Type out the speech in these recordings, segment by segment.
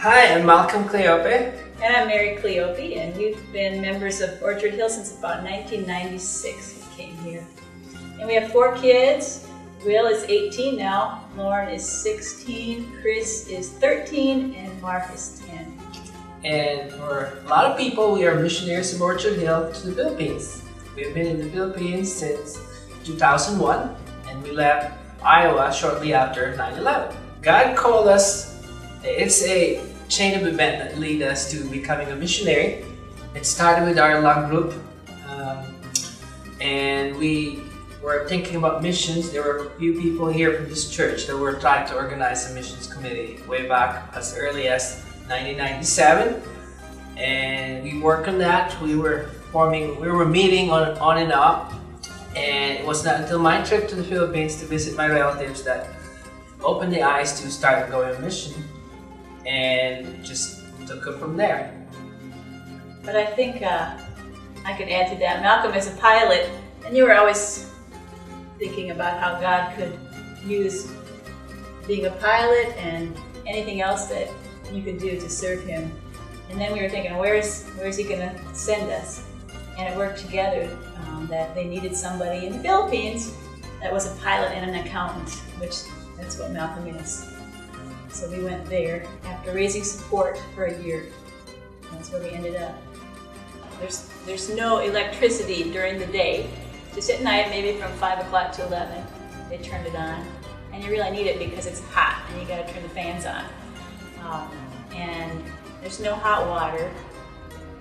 Hi, I'm Malcolm Cleope. And I'm Mary Cleope, and we've been members of Orchard Hill since about 1996 we came here. And we have 4 kids. Will is 18 now, Lauren is 16, Chris is 13, and Mark is 10. And for a lot of people, we are missionaries of Orchard Hill to the Philippines. We've been in the Philippines since 2001, and we left Iowa shortly after 9/11. God called us. It's a chain of events that lead us to becoming a missionary. It started with our love group, and we were thinking about missions. There were a few people here from this church that were trying to organize a missions committee way back as early as 1997, and we worked on that. We were meeting on and off, and it was not until my trip to the Philippines to visit my relatives that opened the eyes to start going on mission, and just took it from there. But I think I could add to that. Malcolm is a pilot, and you were always thinking about how God could use being a pilot and anything else that you could do to serve Him. And then we were thinking, where is He going to send us? And it worked together that they needed somebody in the Philippines that was a pilot and an accountant, which that's what Malcolm is. So we went there after raising support for a year. That's where we ended up. There's no electricity during the day. Just at night, maybe from 5 o'clock to 11, they turned it on. And you really need it because it's hot and you gotta turn the fans on. And there's no hot water.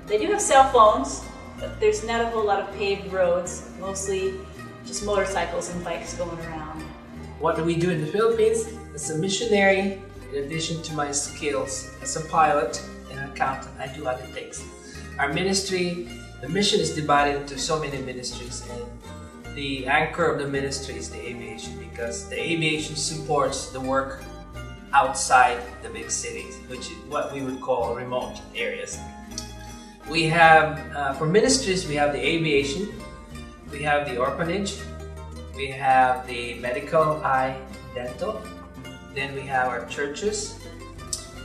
They do have cell phones, but there's not a whole lot of paved roads, mostly just motorcycles and bikes going around. What do we do in the Philippines? As a missionary, in addition to my skills as a pilot and an accountant, I do other things. Our ministry, the mission is divided into so many ministries, and the anchor of the ministry is the aviation, because the aviation supports the work outside the big cities, which is what we would call remote areas. We have, for ministries, we have the aviation, we have the orphanage, we have the medical, eye, dental, then we have our churches,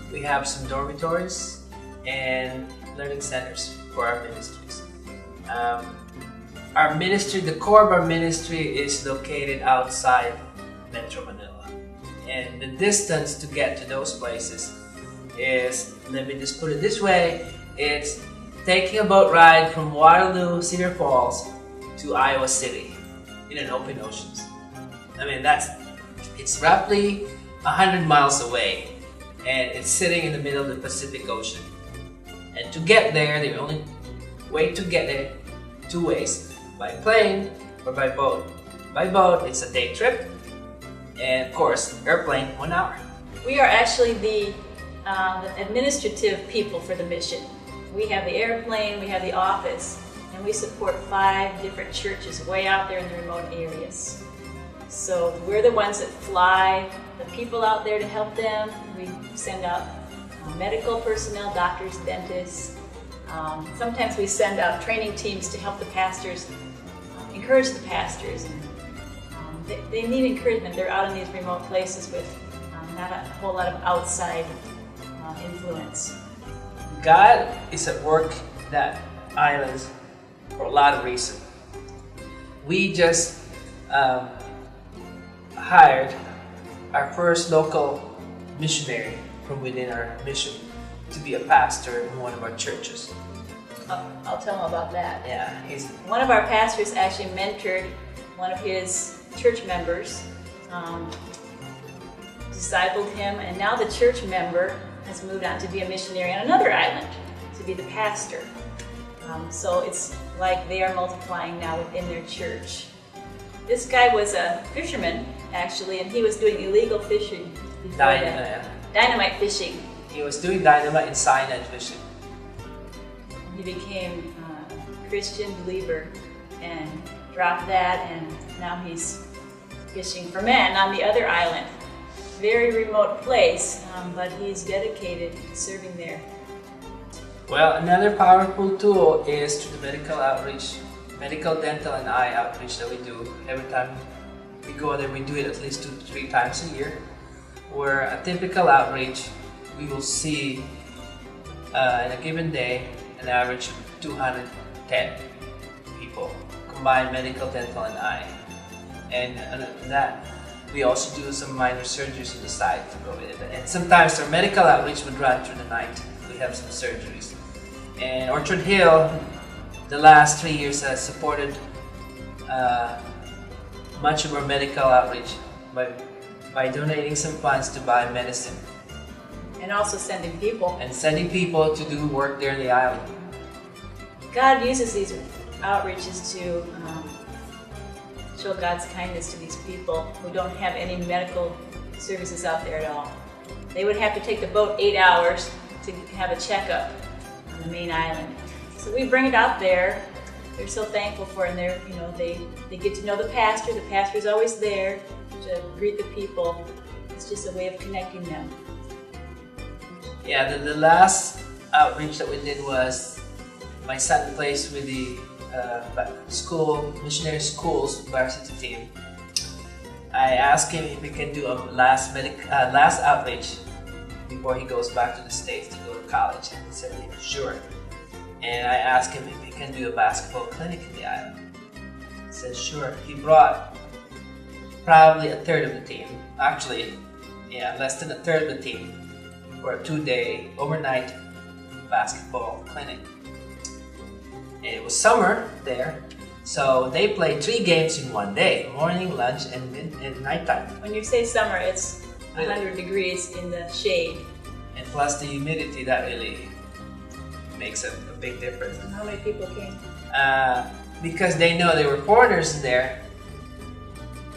we have some dormitories, and learning centers for our ministries. Our ministry, the core of our ministry is located outside Metro Manila. And the distance to get to those places is, let me just put it this way, it's taking a boat ride from Waterloo, Cedar Falls to Iowa City in an open ocean. I mean, it's roughly 100 miles away, and it's sitting in the middle of the Pacific Ocean. And to get there, the only way to get there, 2 ways, by plane or by boat. By boat, it's a day trip, and of course, airplane, 1 hour. We are actually the administrative people for the mission. We have the airplane, we have the office, and we support 5 different churches way out there in the remote areas. So we're the ones that fly the people out there to help them. We send out medical personnel, doctors, dentists. Sometimes we send out training teams to help the pastors, encourage the pastors. And they need encouragement. They're out in these remote places with not a whole lot of outside influence. God is at work in that islands for a lot of reasons. We just hired our first local missionary from within our mission to be a pastor in one of our churches. I'll tell him about that. Yeah, one of our pastors actually mentored one of his church members, discipled him, and now the church member has moved on to be a missionary on another island, to be the pastor. So it's like they are multiplying now within their church. This guy was a fisherman, actually, and he was doing illegal fishing before that. Dynamite fishing. He was doing dynamite and cyanide fishing. He became a Christian believer and dropped that, and now he's fishing for men on the other island. Very remote place, but he's dedicated to serving there. Well, another powerful tool is through the medical outreach, medical, dental, and eye outreach that we do. Every time we go there, we do it at least 2 to 3 times a year, where a typical outreach we will see in a given day an average of 210 people, combined medical, dental, and eye. And that we also do some minor surgeries on the side to go with it. And sometimes our medical outreach would run through the night. We have some surgeries. And Orchard Hill, the last 3 years, has supported much of our medical outreach by donating some funds to buy medicine. And also sending people. And sending people to do work there in the island. God uses these outreaches to show God's kindness to these people who don't have any medical services out there at all. They would have to take the boat 8 hours to have a checkup on the main island. So we bring it out there. They're so thankful for it, and they get to know the pastor. The pastor's always there to greet the people. It's just a way of connecting them. Yeah, the last outreach that we did was my son plays with the missionary school's varsity team. I asked him if he can do a last outreach before he goes back to the States to go to college. And he said, sure. And I asked him if he can do a basketball clinic in the island. He said, sure. He brought probably a third of the team. Actually, less than a third of the team for a 2-day overnight basketball clinic. And it was summer there, so they played 3 games in 1 day: morning, lunch, and nighttime. When you say summer, it's 100 degrees in the shade. And plus the humidity, that really makes a big difference. And how many people came? Because they know there were foreigners in there,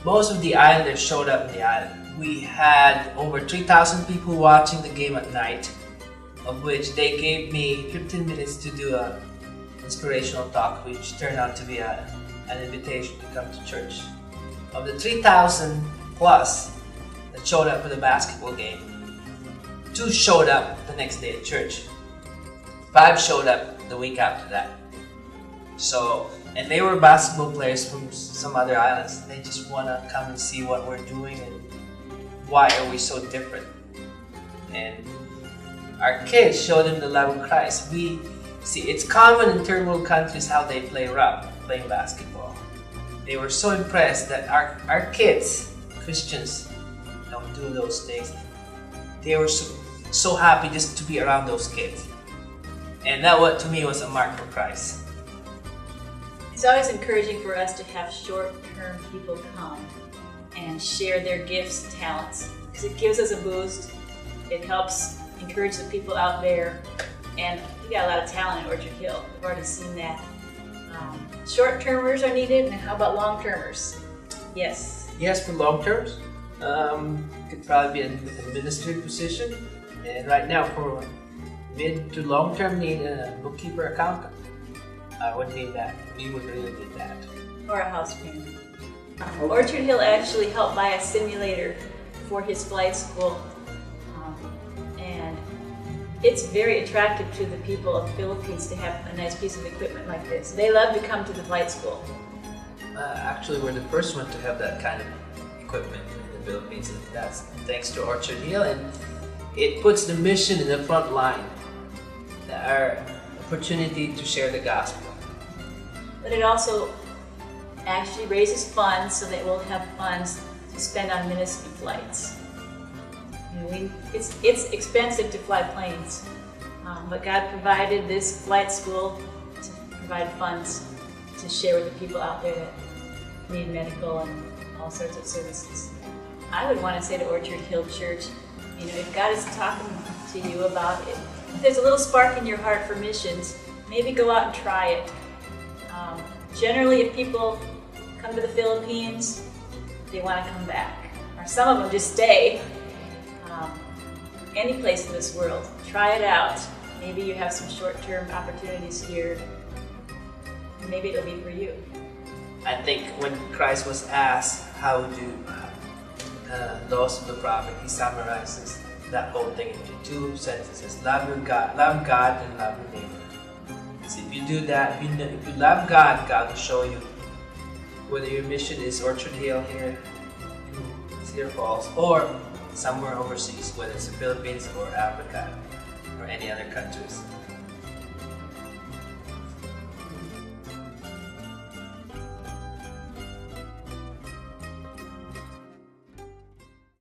most of the islanders showed up in the island. We had over 3,000 people watching the game at night, of which they gave me 15 minutes to do an inspirational talk, which turned out to be an invitation to come to church. Of the 3,000 plus that showed up for the basketball game, 2 showed up the next day at church. 5 showed up the week after that. And they were basketball players from some other islands. They just want to come and see what we're doing and why are we so different. And our kids showed them the love of Christ. We see it's common in third world countries how they playing basketball. They were so impressed that our kids, Christians, don't do those things. They were so happy just to be around those kids. And that, to me, was a mark for Christ. It's always encouraging for us to have short-term people come and share their gifts, talents, because it gives us a boost. It helps encourage the people out there, and we got a lot of talent in Orchard Hill. We've already seen that. Short-termers are needed, and how about long-termers? Yes. Yes, for long-terms. Could probably be an administrative position, and right now for mid to long-term need a bookkeeper, accountant. I would need that. We would really need that. Or a house painter. Orchard Hill actually helped buy a simulator for his flight school. And it's very attractive to the people of the Philippines to have a nice piece of equipment like this. They love to come to the flight school. Actually, we're the first one to have that kind of equipment in the Philippines. And that's thanks to Orchard Hill. And it puts the mission in the front line. Our opportunity to share the gospel. But it also actually raises funds so that we'll have funds to spend on ministry flights. It's expensive to fly planes, but God provided this flight school to provide funds to share with the people out there that need medical and all sorts of services. I would want to say to Orchard Hill Church, if God is talking to you about it, if there's a little spark in your heart for missions, maybe go out and try it. Generally, if people come to the Philippines, they want to come back. Or some of them just stay. Any place in this world, try it out. Maybe you have some short-term opportunities here. Maybe it'll be for you. I think when Christ was asked how do laws of the prophet, he summarizes that whole thing into 2 sentences: love God, and love your neighbor. So if you do that, if you love God, God will show you whether your mission is Orchard Hill here in Cedar Falls or somewhere overseas, whether it's the Philippines or Africa or any other countries.